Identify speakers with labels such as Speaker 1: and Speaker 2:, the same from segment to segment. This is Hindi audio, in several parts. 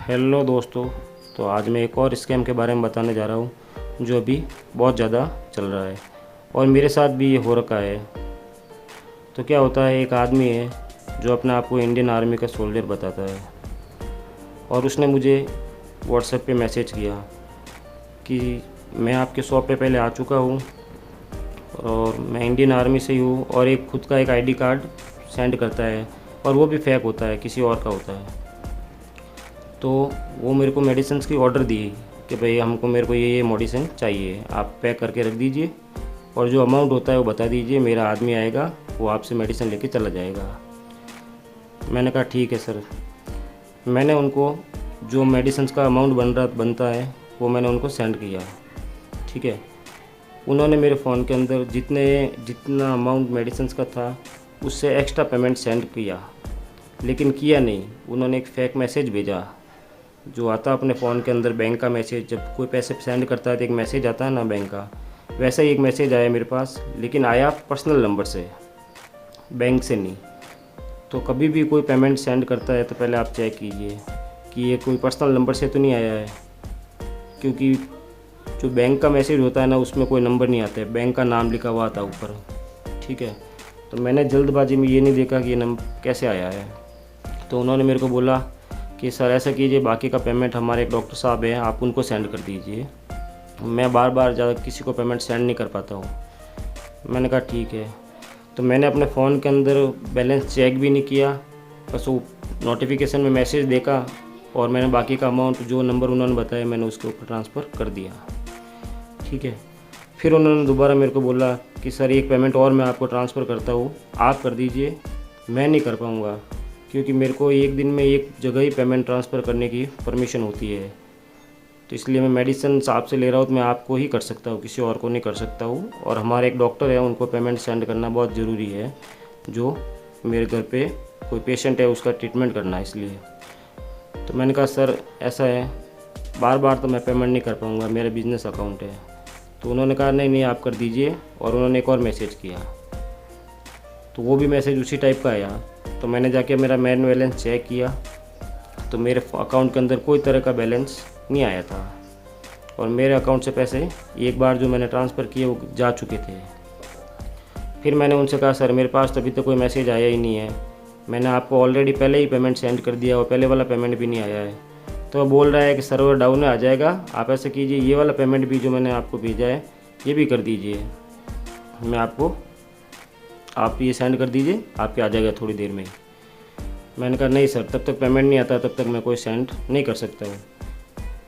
Speaker 1: हेलो दोस्तों। तो आज मैं एक और स्कैम के बारे में बताने जा रहा हूँ जो अभी बहुत ज़्यादा चल रहा है और मेरे साथ भी ये हो रखा है। तो क्या होता है, एक आदमी है जो अपने आप को इंडियन आर्मी का सोल्जर बताता है और उसने मुझे व्हाट्सएप पे मैसेज किया कि मैं आपके शॉप पे पहले आ चुका हूँ और मैं इंडियन आर्मी से ही हूँ, और एक खुद का एक आईडी कार्ड सेंड करता है और वो भी फेक होता है, किसी और का होता है। तो वो मेरे को मेडिसिन्स की ऑर्डर दी कि भाई मेरे को ये मेडिसिन चाहिए, आप पैक करके रख दीजिए और जो अमाउंट होता है वो बता दीजिए, मेरा आदमी आएगा, वो आपसे मेडिसिन लेके चला जाएगा। मैंने कहा ठीक है सर। मैंने उनको जो मेडिसिन्स का अमाउंट बनता है वो मैंने उनको सेंड किया, ठीक है। उन्होंने मेरे फ़ोन के अंदर जितना अमाउंट मेडिसिन्स का था उससे एक्स्ट्रा पेमेंट सेंड किया, लेकिन किया नहीं। उन्होंने एक फ़ेक मैसेज भेजा जो आता अपने फ़ोन के अंदर, बैंक का मैसेज। जब कोई पैसे सेंड करता है तो एक मैसेज आता है ना बैंक का, वैसा ही एक मैसेज आया मेरे पास, लेकिन आया पर्सनल नंबर से, बैंक से नहीं। तो कभी भी कोई पेमेंट सेंड करता है तो पहले आप चेक कीजिए कि ये कोई पर्सनल नंबर से तो नहीं आया है, क्योंकि जो बैंक का मैसेज होता है ना उसमें कोई नंबर नहीं आता है, बैंक का नाम लिखा हुआ आता ऊपर, ठीक है। तो मैंने जल्दबाजी में ये नहीं देखा कि ये नंबर कैसे आया है। तो उन्होंने मेरे को बोला कि सर ऐसा कीजिए, बाकी का पेमेंट हमारे एक डॉक्टर साहब हैं, आप उनको सेंड कर दीजिए। मैं बार बार ज़्यादा किसी को पेमेंट सेंड नहीं कर पाता हूँ। मैंने कहा ठीक है। तो मैंने अपने फ़ोन के अंदर बैलेंस चेक भी नहीं किया, बस वो नोटिफिकेशन में मैसेज देखा और मैंने बाकी का अमाउंट जो नंबर उन्होंने बताया मैंने उसके ऊपर ट्रांसफ़र कर दिया, ठीक है। फिर उन्होंने दोबारा मेरे को बोला कि सर एक पेमेंट और मैं आपको ट्रांसफ़र करता हूँ, आप कर दीजिए। मैं नहीं कर पाऊँगा क्योंकि मेरे को एक दिन में एक जगह ही पेमेंट ट्रांसफ़र करने की परमिशन होती है। तो इसलिए मैं मेडिसिन आपसे ले रहा हूँ तो मैं आपको ही कर सकता हूँ, किसी और को नहीं कर सकता हूँ। और हमारे एक डॉक्टर है, उनको पेमेंट सेंड करना बहुत ज़रूरी है, जो मेरे घर पे कोई पेशेंट है उसका ट्रीटमेंट करना है, इसलिए। तो मैंने कहा सर ऐसा है, बार बार तो मैं पेमेंट नहीं कर पाऊँगा, मेरा बिज़नेस अकाउंट है। तो उन्होंने कहा नहीं नहीं आप कर दीजिए, और उन्होंने एक और मैसेज किया, तो वो भी मैसेज उसी टाइप का आया। तो मैंने जाके मेरा मेन बैलेंस चेक किया तो मेरे अकाउंट के अंदर कोई तरह का बैलेंस नहीं आया था, और मेरे अकाउंट से पैसे एक बार जो मैंने ट्रांसफ़र किए वो जा चुके थे। फिर मैंने उनसे कहा सर मेरे पास तो अभी तक कोई मैसेज आया ही नहीं है, मैंने आपको ऑलरेडी पहले ही पेमेंट सेंड कर दिया और पहले वाला पेमेंट भी नहीं आया है। तो वो बोल रहा है कि सर्वर डाउन आ जाएगा, आप ऐसे कीजिए ये वाला पेमेंट भी जो मैंने आपको भेजा है ये भी कर दीजिए, मैं आपको आप ये सेंड कर दीजिए, आपके आ जाएगा थोड़ी देर में। मैंने कहा नहीं सर, तब तक पेमेंट नहीं आता तब तक मैं कोई सेंड नहीं कर सकता हूँ।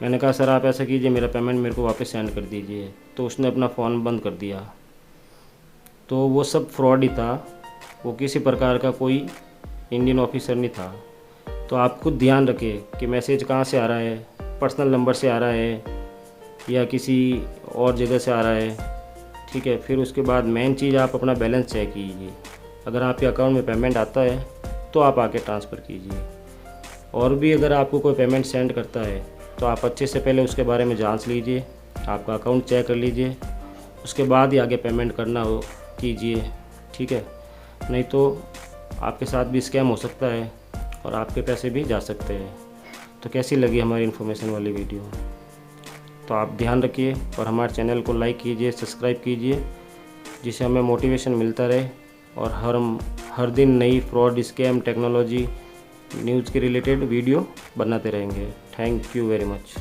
Speaker 1: मैंने कहा सर आप ऐसा कीजिए, मेरा पेमेंट मेरे को वापस सेंड कर दीजिए। तो उसने अपना फ़ोन बंद कर दिया। तो वो सब फ्रॉड ही था, वो किसी प्रकार का कोई इंडियन ऑफिसर नहीं था। तो आप खुद ध्यान रखें कि मैसेज कहाँ से आ रहा है, पर्सनल नंबर से आ रहा है या किसी और जगह से आ रहा है, ठीक है। फिर उसके बाद मेन चीज़ आप अपना बैलेंस चेक कीजिए, अगर आपके अकाउंट में पेमेंट आता है तो आप आके ट्रांसफ़र कीजिए। और भी अगर आपको कोई पेमेंट सेंड करता है तो आप अच्छे से पहले उसके बारे में जांच लीजिए, आपका अकाउंट चेक कर लीजिए, उसके बाद ही आगे पेमेंट करना हो कीजिए, ठीक है। नहीं तो आपके साथ भी स्कैम हो सकता है और आपके पैसे भी जा सकते हैं। तो कैसी लगी हमारी इन्फॉर्मेशन वाली वीडियो? तो आप ध्यान रखिए और हमारे चैनल को लाइक कीजिए, सब्सक्राइब कीजिए, जिससे हमें मोटिवेशन मिलता रहे और हर दिन नई फ्रॉड, स्कैम, टेक्नोलॉजी, न्यूज़ के रिलेटेड वीडियो बनाते रहेंगे। Thank you very much.